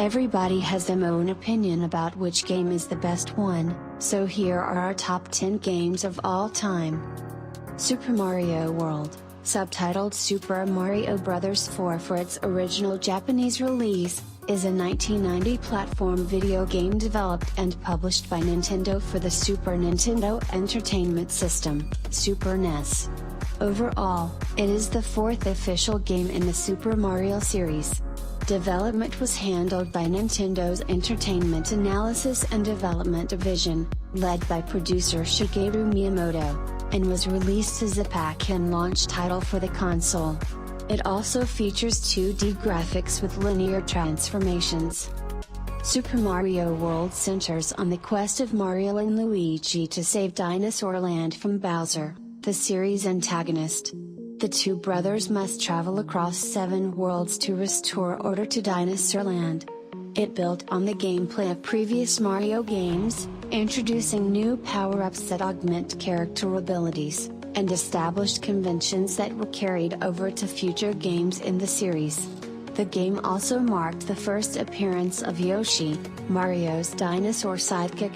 Everybody has their own opinion about which game is the best one, so here are our top 10 games of all time. Super Mario World, subtitled Super Mario Bros. 4 for its original Japanese release, is a 1990 platform video game developed and published by Nintendo for the Super Nintendo Entertainment System, Super NES. Overall, it is the fourth official game in the Super Mario series. Development was handled by Nintendo's Entertainment Analysis and Development Division, led by producer Shigeru Miyamoto, and was released as a pack-in launch title for the console. It also features 2D graphics with linear transformations. Super Mario World centers on the quest of Mario and Luigi to save Dinosaur Land from Bowser, the series' antagonist. The two brothers must travel across 7 worlds to restore order to Dinosaur Land. It built on the gameplay of previous Mario games, introducing new power-ups that augment character abilities, and established conventions that were carried over to future games in the series. The game also marked the first appearance of Yoshi, Mario's dinosaur sidekick.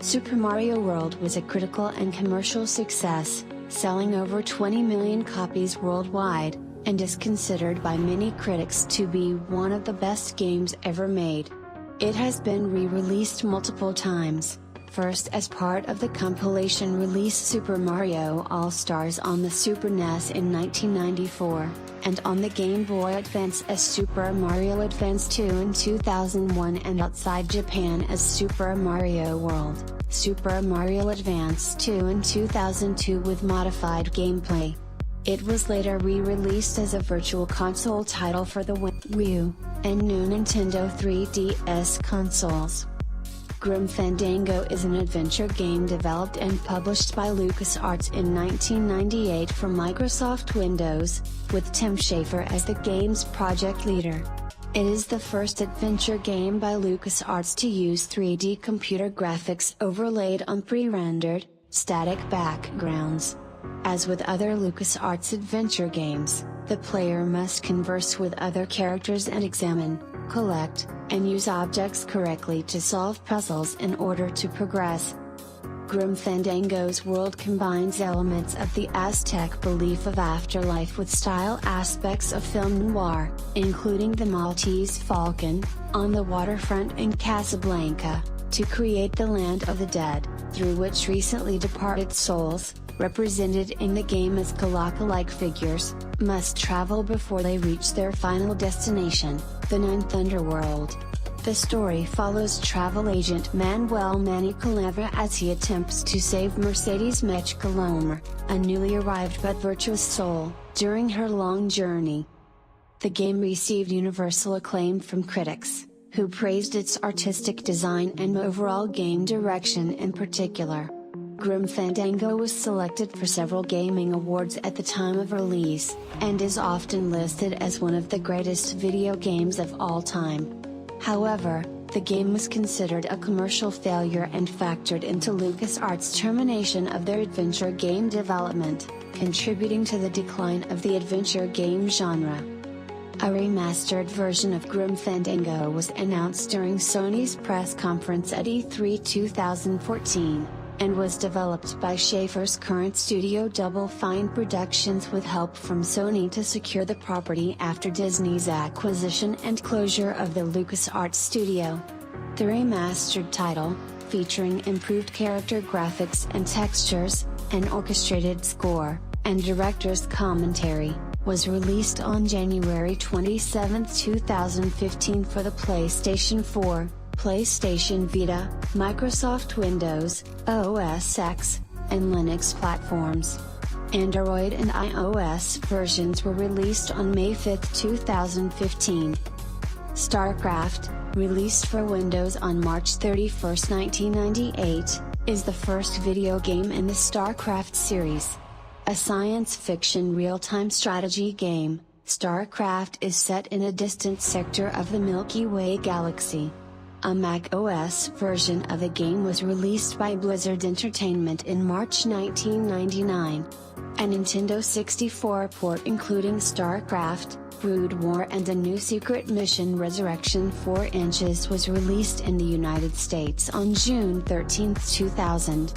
Super Mario World was a critical and commercial success, selling over 20 million copies worldwide, and is considered by many critics to be one of the best games ever made. It has been re-released multiple times, first as part of the compilation release Super Mario All-Stars on the Super NES in 1994, and on the Game Boy Advance as Super Mario Advance 2 in 2001 and outside Japan as Super Mario World, Super Mario Advance 2 in 2002 with modified gameplay. It was later re-released as a Virtual Console title for the Wii U, and new Nintendo 3DS consoles. Grim Fandango is an adventure game developed and published by LucasArts in 1998 for Microsoft Windows, with Tim Schafer as the game's project leader. It is the first adventure game by LucasArts to use 3D computer graphics overlaid on pre-rendered, static backgrounds. As with other LucasArts adventure games, the player must converse with other characters and examine, collect, and use objects correctly to solve puzzles in order to progress. Grim Fandango's world combines elements of the Aztec belief of afterlife with style aspects of film noir, including the Maltese Falcon, on the waterfront in Casablanca, to create the land of the dead, through which recently departed souls, represented in the game as Galaka-like figures, must travel before they reach their final destination, the Ninth Underworld. The story follows travel agent Manuel Manny Calabra as he attempts to save Mercedes Mech Colomer, a newly arrived but virtuous soul, during her long journey. The game received universal acclaim from critics, who praised its artistic design and overall game direction in particular. Grim Fandango was selected for several gaming awards at the time of release, and is often listed as one of the greatest video games of all time. However, the game was considered a commercial failure and factored into LucasArts' termination of their adventure game development, contributing to the decline of the adventure game genre. A remastered version of Grim Fandango was announced during Sony's press conference at E3 2014, and was developed by Schafer's current studio Double Fine Productions with help from Sony to secure the property after Disney's acquisition and closure of the LucasArts studio. The remastered title, featuring improved character graphics and textures, an orchestrated score, and director's commentary, was released on January 27, 2015 for the PlayStation 4, PlayStation Vita, Microsoft Windows, OS X, and Linux platforms. Android and iOS versions were released on May 5, 2015. Starcraft, released for Windows on March 31, 1998, is the first video game in the Starcraft series. A science fiction real-time strategy game, Starcraft is set in a distant sector of the Milky Way galaxy. A Mac OS version of the game was released by Blizzard Entertainment in March 1999. A Nintendo 64 port including StarCraft, Brood War and a new secret mission Resurrection 4 Inches was released in the United States on June 13, 2000.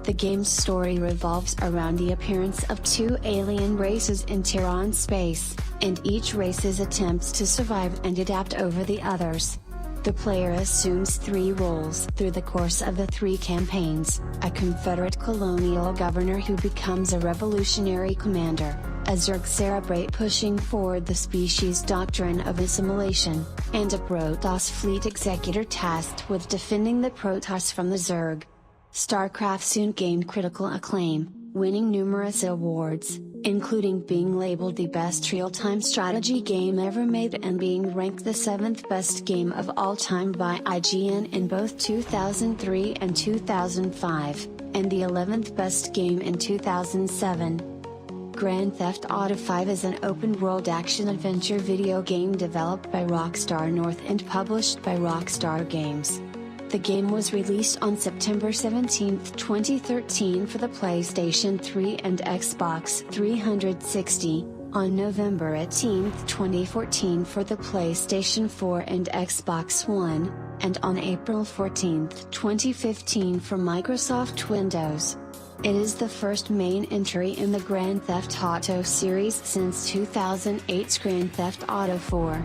The game's story revolves around the appearance of two alien races in Terran space, and each race's attempts to survive and adapt over the others. The player assumes three roles through the course of the three campaigns: a Confederate colonial governor who becomes a revolutionary commander, a Zerg Cerebrate pushing forward the species' doctrine of assimilation, and a Protoss fleet executor tasked with defending the Protoss from the Zerg. Starcraft soon gained critical acclaim, winning numerous awards, including being labeled the best real-time strategy game ever made and being ranked the 7th best game of all time by IGN in both 2003 and 2005, and the 11th best game in 2007. Grand Theft Auto V is an open-world action-adventure video game developed by Rockstar North and published by Rockstar Games. The game was released on September 17, 2013 for the PlayStation 3 and Xbox 360, on November 18, 2014 for the PlayStation 4 and Xbox One, and on April 14, 2015 for Microsoft Windows. It is the first main entry in the Grand Theft Auto series since 2008's Grand Theft Auto 4.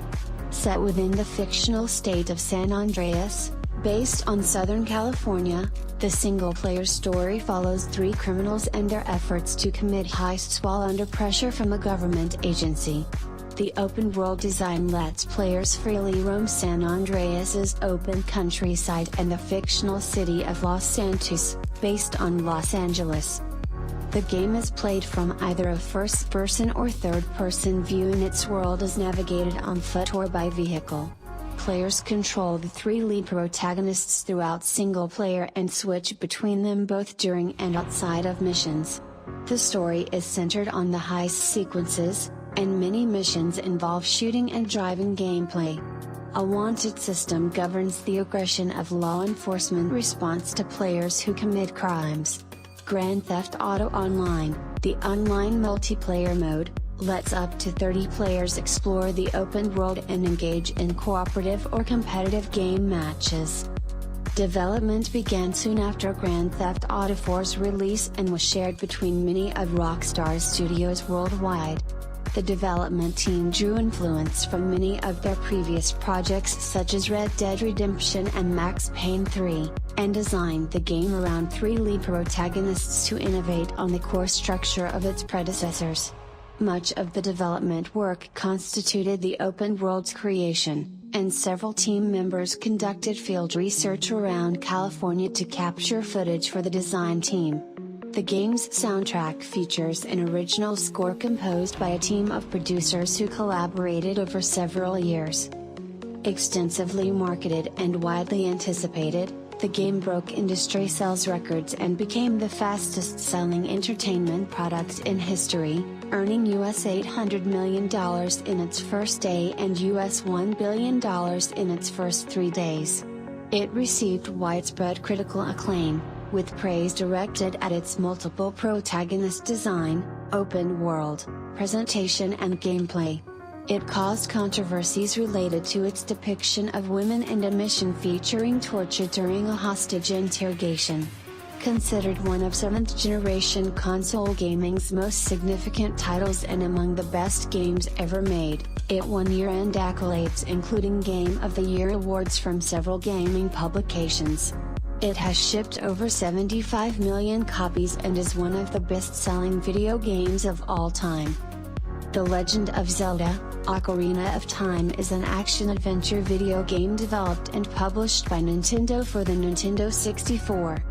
Set within the fictional state of San Andreas, based on Southern California, the single-player story follows three criminals and their efforts to commit heists while under pressure from a government agency. The open-world design lets players freely roam San Andreas's open countryside and the fictional city of Los Santos, based on Los Angeles. The game is played from either a first-person or third-person view, and its world is navigated on foot or by vehicle. Players control the three lead protagonists throughout single player and switch between them both during and outside of missions. The story is centered on the heist sequences, and many missions involve shooting and driving gameplay. A wanted system governs the aggression of law enforcement response to players who commit crimes. Grand Theft Auto Online, the online multiplayer mode, lets up to 30 players explore the open world and engage in cooperative or competitive game matches. Development began soon after Grand Theft Auto 4's release and was shared between many of Rockstar's studios worldwide. The development team drew influence from many of their previous projects such as Red Dead Redemption and Max Payne 3, and designed the game around three lead protagonists to innovate on the core structure of its predecessors. Much of the development work constituted the open world's creation, and several team members conducted field research around California to capture footage for the design team. The game's soundtrack features an original score composed by a team of producers who collaborated over several years. Extensively marketed and widely anticipated, the game broke industry sales records and became the fastest-selling entertainment product in history, earning US $800 million in its first day and US $1 billion in its first 3 days. It received widespread critical acclaim, with praise directed at its multiple protagonist design, open world, presentation and gameplay. It caused controversies related to its depiction of women and a mission featuring torture during a hostage interrogation. Considered one of 7th-generation console gaming's most significant titles and among the best games ever made, it won year-end accolades including Game of the Year awards from several gaming publications. It has shipped over 75 million copies and is one of the best-selling video games of all time. The Legend of Zelda: Ocarina of Time is an action-adventure video game developed and published by Nintendo for the Nintendo 64.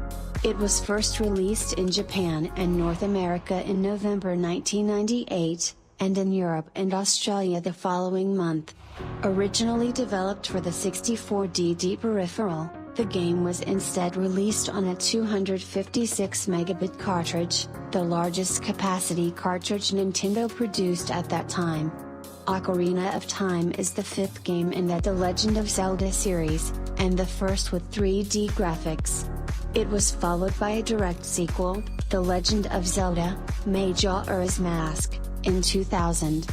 It was first released in Japan and North America in November 1998, and in Europe and Australia the following month. Originally developed for the 64DD peripheral, the game was instead released on a 256 megabit cartridge, the largest capacity cartridge Nintendo produced at that time. Ocarina of Time is the 5th game in the Legend of Zelda series, and the first with 3D graphics. It was followed by a direct sequel, The Legend of Zelda: Majora's Mask, in 2000.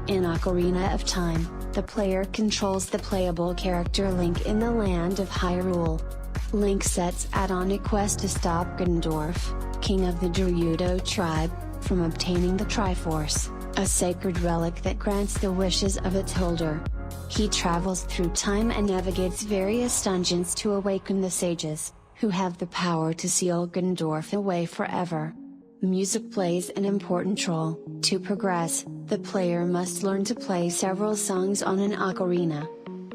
In Ocarina of Time, the player controls the playable character Link in the land of Hyrule. Link sets out on a quest to stop Ganondorf, king of the Gerudo tribe, from obtaining the Triforce, a sacred relic that grants the wishes of its holder. He travels through time and navigates various dungeons to awaken the sages, who have the power to seal Ganondorf away forever. Music plays an important role. To progress, the player must learn to play several songs on an ocarina.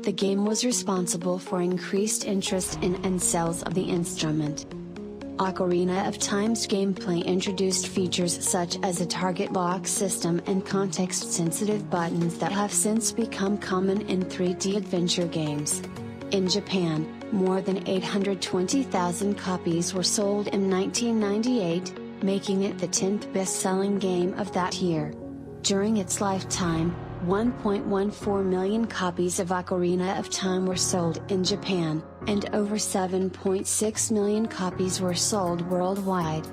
The game was responsible for increased interest in and sales of the instrument. Ocarina of Time's gameplay introduced features such as a target lock system and context-sensitive buttons that have since become common in 3D adventure games. In Japan, more than 820,000 copies were sold in 1998, making it the 10th best-selling game of that year. During its lifetime, 1.14 million copies of Ocarina of Time were sold in Japan, and over 7.6 million copies were sold worldwide.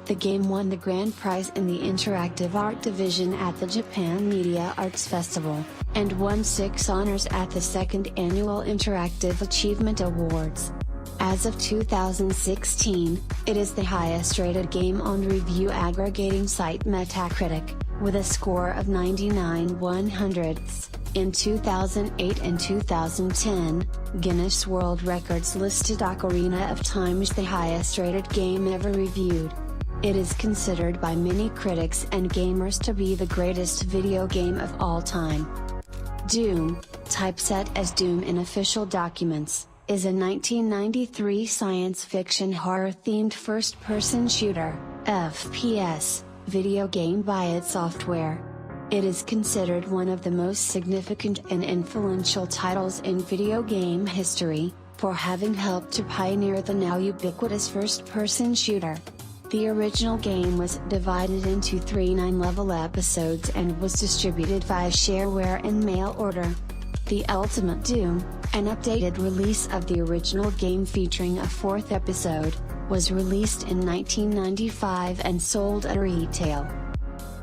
The game won the grand prize in the Interactive Art Division at the Japan Media Arts Festival, and won 6 honors at the second annual Interactive Achievement Awards. As of 2016, it is the highest-rated game on review aggregating site Metacritic, with a score of 99/100. In 2008 and 2010, Guinness World Records listed Ocarina of Time as the highest-rated game ever reviewed. It is considered by many critics and gamers to be the greatest video game of all time. Doom, typeset as Doom in official documents, is a 1993 science fiction horror-themed first-person shooter, FPS, video game by id Software. It is considered one of the most significant and influential titles in video game history, for having helped to pioneer the now ubiquitous first-person shooter. The original game was divided into 3 9-level episodes and was distributed via shareware and mail order. The Ultimate Doom, an updated release of the original game featuring a 4th episode, was released in 1995 and sold at retail.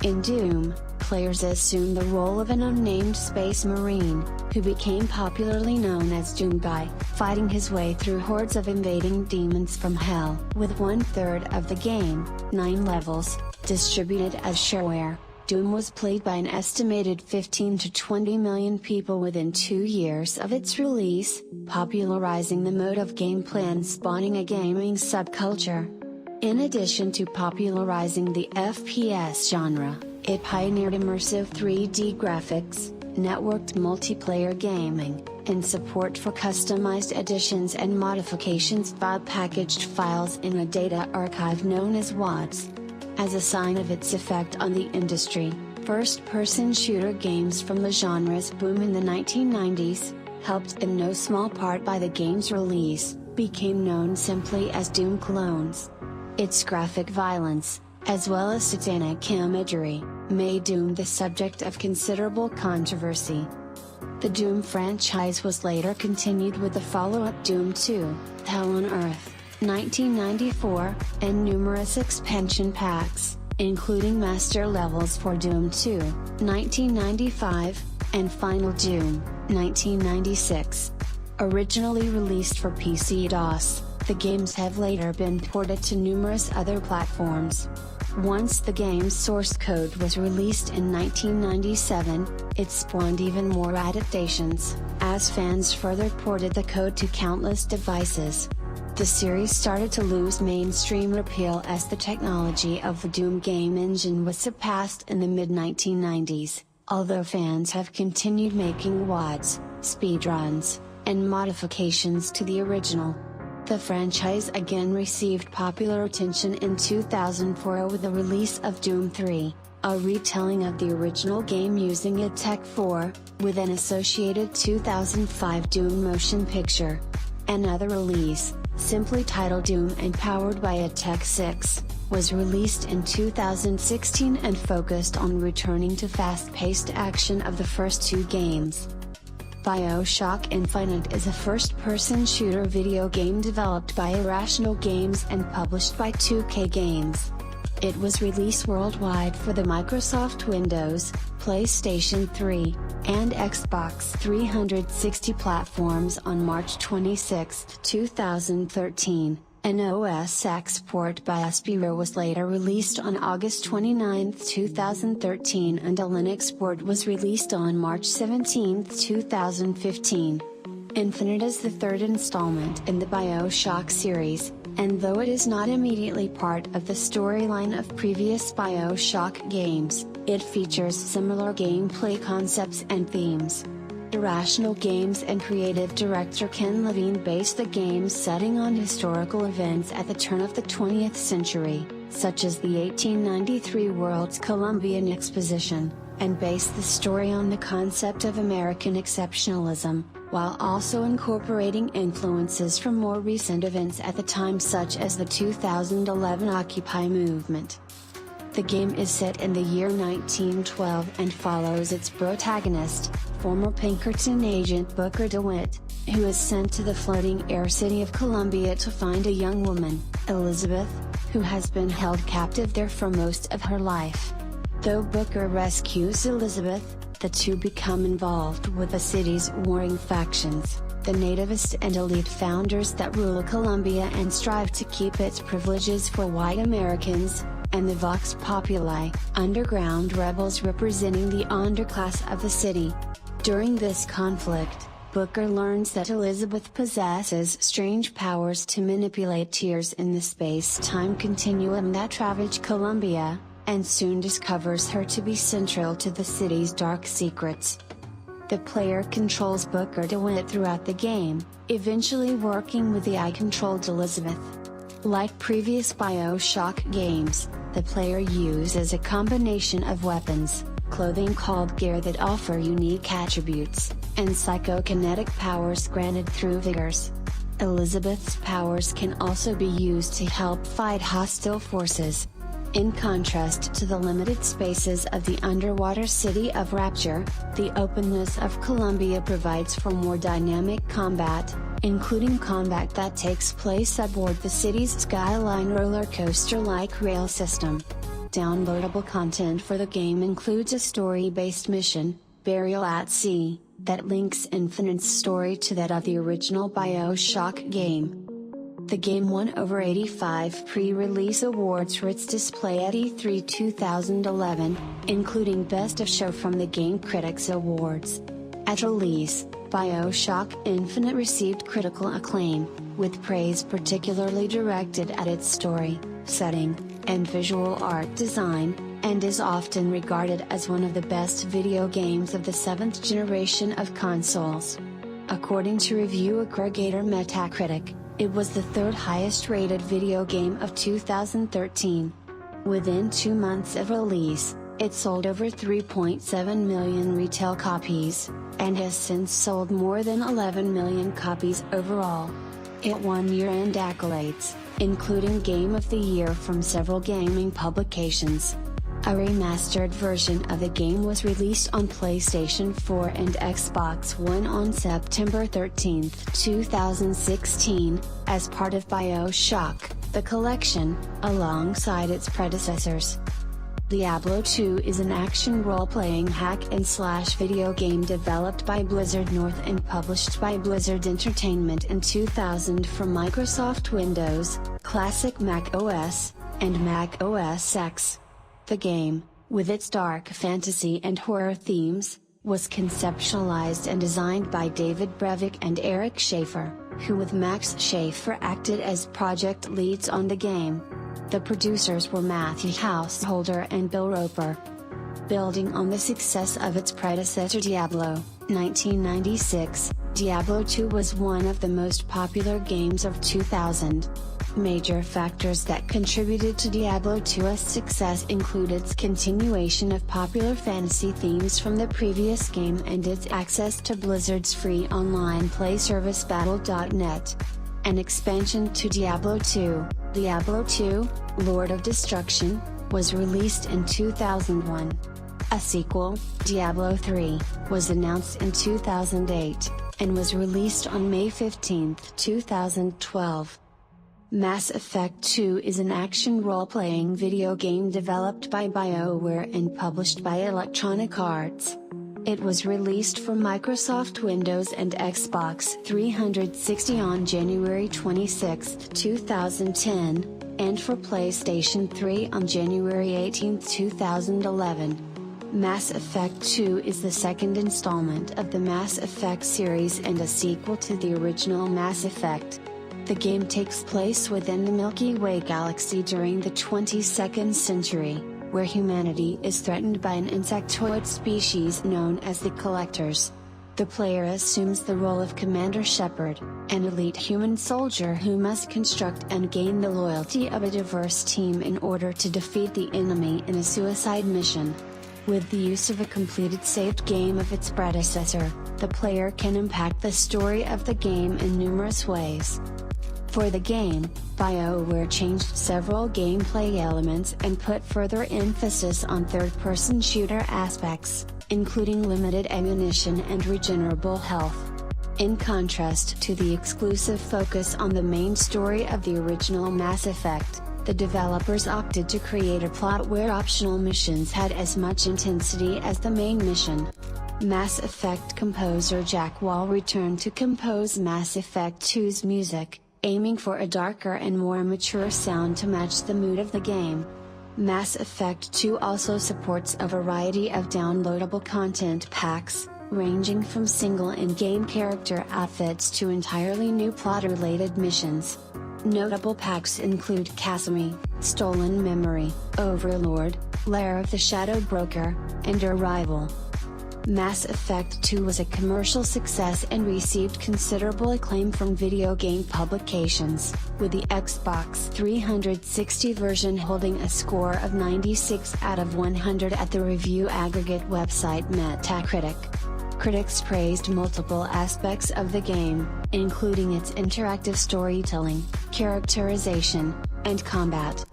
In Doom, players assume the role of an unnamed space marine, who became popularly known as Doom Guy, fighting his way through hordes of invading demons from hell. With 1/3 of the game, 9 levels, distributed as shareware, Doom was played by an estimated 15 to 20 million people within 2 years of its release, popularizing the mode of gameplay and spawning a gaming subculture. In addition to popularizing the FPS genre, it pioneered immersive 3D graphics, networked multiplayer gaming, and support for customized additions and modifications via packaged files in a data archive known as WADs. As a sign of its effect on the industry, first-person shooter games from the genre's boom in the 1990s, helped in no small part by the game's release, became known simply as Doom clones. Its graphic violence, as well as satanic imagery, made Doom the subject of considerable controversy. The Doom franchise was later continued with the follow-up Doom 2, Hell on Earth, 1994, and numerous expansion packs, including master levels for Doom 2, 1995, and Final Doom, 1996. Originally released for PC-DOS, the games have later been ported to numerous other platforms. Once the game's source code was released in 1997, it spawned even more adaptations, as fans further ported the code to countless devices. The series started to lose mainstream appeal as the technology of the Doom game engine was surpassed in the mid-1990s, although fans have continued making WADs, speedruns, and modifications to the original. The franchise again received popular attention in 2004 with the release of Doom 3, a retelling of the original game using id Tech 4, with an associated 2005 Doom motion picture. Another release, simply titled Doom and powered by id Tech 6, was released in 2016 and focused on returning to fast-paced action of the first 2 games. Bioshock Infinite is a first-person shooter video game developed by Irrational Games and published by 2K Games. It was released worldwide for the Microsoft Windows, PlayStation 3, and Xbox 360 platforms on March 26, 2013. An OS X port by Aspyr was later released on August 29, 2013, and a Linux port was released on March 17, 2015. Infinite is the third installment in the Bioshock series, and though it is not immediately part of the storyline of previous Bioshock games, it features similar gameplay concepts and themes. Irrational Games and creative director Ken Levine based the game's setting on historical events at the turn of the 20th century, such as the 1893 World's Columbian Exposition, and based the story on the concept of American exceptionalism, while also incorporating influences from more recent events at the time such as the 2011 Occupy movement. The game is set in the year 1912 and follows its protagonist, former Pinkerton agent Booker DeWitt, who is sent to the floating air city of Columbia to find a young woman, Elizabeth, who has been held captive there for most of her life. Though Booker rescues Elizabeth, the two become involved with the city's warring factions, the nativist and elite founders that rule Columbia and strive to keep its privileges for white Americans, and the Vox Populi, underground rebels representing the underclass of the city. During this conflict, Booker learns that Elizabeth possesses strange powers to manipulate tears in the space-time continuum that ravage Columbia, and soon discovers her to be central to the city's dark secrets. The player controls Booker DeWitt throughout the game, eventually working with the eye-controlled Elizabeth. Like previous Bioshock games, the player uses a combination of weapons, clothing called gear that offer unique attributes, and psychokinetic powers granted through vigors. Elizabeth's powers can also be used to help fight hostile forces. In contrast to the limited spaces of the underwater city of Rapture, the openness of Columbia provides for more dynamic combat, including combat that takes place aboard the city's Skyline roller coaster-like rail system. Downloadable content for the game includes a story-based mission, Burial at Sea, that links Infinite's story to that of the original Bioshock game. The game won over 85 pre-release awards for its display at E3 2011, including Best of Show from the Game Critics Awards. At release, Bioshock Infinite received critical acclaim, with praise particularly directed at its story, setting, and visual art design, and is often regarded as one of the best video games of the 7th generation of consoles. According to review aggregator Metacritic, it was the third highest rated video game of 2013. Within 2 months of release, it sold over 3.7 million retail copies, and has since sold more than 11 million copies overall. It won year-end accolades, including Game of the Year from several gaming publications. A remastered version of the game was released on PlayStation 4 and Xbox One on September 13, 2016, as part of Bioshock, the collection, alongside its predecessors. Diablo 2 is an action role-playing hack-and-slash video game developed by Blizzard North and published by Blizzard Entertainment in 2000 for Microsoft Windows, Classic Mac OS, and Mac OS X. The game, with its dark fantasy and horror themes, was conceptualized and designed by David Brevik and Eric Schaefer, who with Max Schaefer acted as project leads on the game. The producers were Matthew Householder and Bill Roper. Building on the success of its predecessor Diablo, 1996, Diablo 2 was one of the most popular games of 2000. Major factors that contributed to Diablo 2's success include its continuation of popular fantasy themes from the previous game and its access to Blizzard's free online play service Battle.net. An expansion to Diablo 2, Diablo 2, Lord of Destruction, was released in 2001. A sequel, Diablo 3, was announced in 2008, and was released on May 15, 2012. Mass Effect 2 is an action role-playing video game developed by BioWare and published by Electronic Arts. It was released for Microsoft Windows and Xbox 360 on January 26, 2010, and for PlayStation 3 on January 18, 2011. Mass Effect 2 is the second installment of the Mass Effect series and a sequel to the original Mass Effect. The game takes place within the Milky Way galaxy during the 22nd century, where humanity is threatened by an insectoid species known as the Collectors. The player assumes the role of Commander Shepard, an elite human soldier who must construct and gain the loyalty of a diverse team in order to defeat the enemy in a suicide mission. With the use of a completed saved game of its predecessor, the player can impact the story of the game in numerous ways. For the game, BioWare changed several gameplay elements and put further emphasis on third-person shooter aspects, including limited ammunition and regenerable health. In contrast to the exclusive focus on the main story of the original Mass Effect, the developers opted to create a plot where optional missions had as much intensity as the main mission. Mass Effect composer Jack Wall returned to compose Mass Effect 2's music, aiming for a darker and more mature sound to match the mood of the game. Mass Effect 2 also supports a variety of downloadable content packs, ranging from single in-game character outfits to entirely new plot-related missions. Notable packs include Cassimy, Stolen Memory, Overlord, Lair of the Shadow Broker, and Arrival. Mass Effect 2 was a commercial success and received considerable acclaim from video game publications, with the Xbox 360 version holding a score of 96 out of 100 at the review aggregate website Metacritic. Critics praised multiple aspects of the game, including its interactive storytelling, characterization, and combat.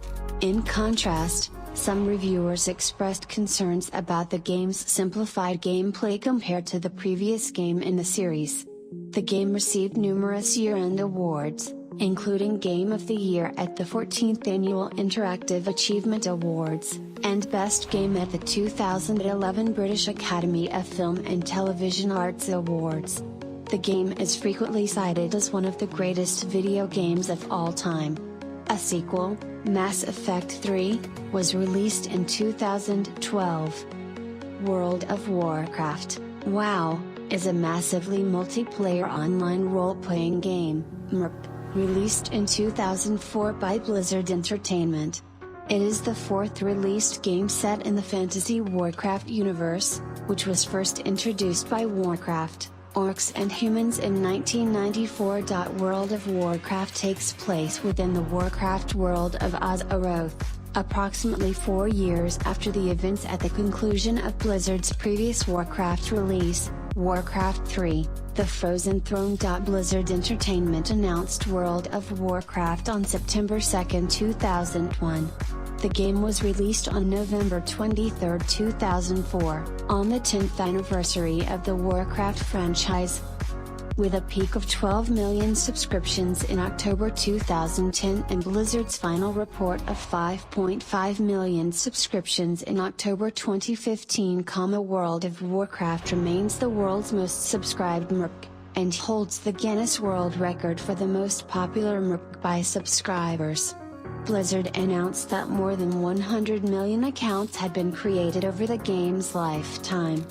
In contrast, some reviewers expressed concerns about the game's simplified gameplay compared to the previous game in the series. The game received numerous year-end awards, including Game of the Year at the 14th Annual Interactive Achievement Awards, and Best Game at the 2011 British Academy of Film and Television Arts Awards. The game is frequently cited as one of the greatest video games of all time. A sequel, Mass Effect 3, was released in 2012. World of Warcraft, WoW, is a massively multiplayer online role-playing game, MMORPG, released in 2004 by Blizzard Entertainment. It is the fourth released game set in the Fantasy Warcraft universe, which was first introduced by Warcraft, Orcs and Humans in 1994. World of Warcraft takes place within the Warcraft world of Azeroth, approximately 4 years after the events at the conclusion of Blizzard's previous Warcraft release, Warcraft 3, The Frozen Throne. Blizzard Entertainment announced World of Warcraft on September 2, 2001. The game was released on November 23, 2004, on the 10th anniversary of the Warcraft franchise. With a peak of 12 million subscriptions in October 2010 and Blizzard's final report of 5.5 million subscriptions in October 2015, World of Warcraft remains the world's most subscribed MMORPG, and holds the Guinness World Record for the most popular MMORPG by subscribers. Blizzard announced that more than 100 million accounts had been created over the game's lifetime.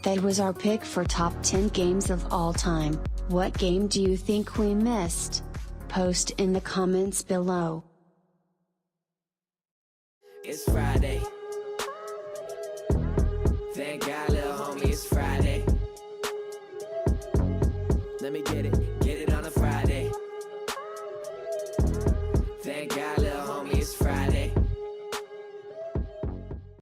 That was our pick for top 10 games of all time. What game do you think we missed? Post in the comments below. It's Friday. Thank God, little homie, it's Friday. Let me get it.